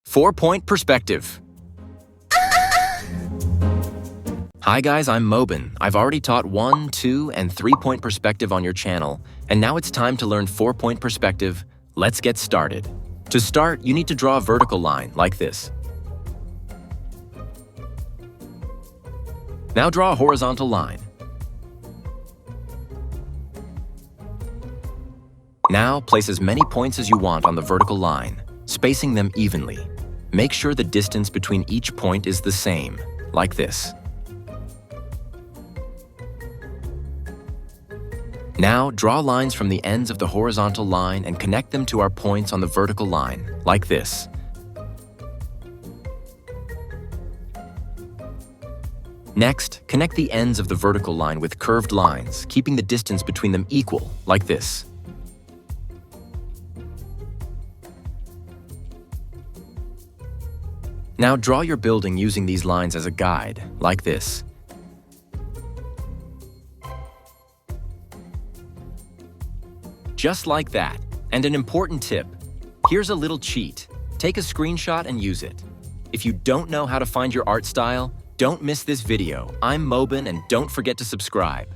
4-point perspective. Hi guys, I'm Mobin. I've already taught 1, 2, and 3-point perspective on your channel, and now it's time to learn 4-point perspective. Let's get started. To start, you need to draw a vertical line like this. Now draw a horizontal line. Now place as many points as you want on the vertical line, spacing them evenly. Make sure the distance between each point is the same, like this. Now draw lines from the ends of the horizontal line and connect them to our points on the vertical line, like this. Next, connect the ends of the vertical line with curved lines, keeping the distance between them equal, like this. Now draw your building using these lines as a guide, like this. Just like that. And an important tip, here's a little cheat. Take a screenshot and use it. If you don't know how to find your art style, don't miss this video. I'm Mobin, and don't forget to subscribe.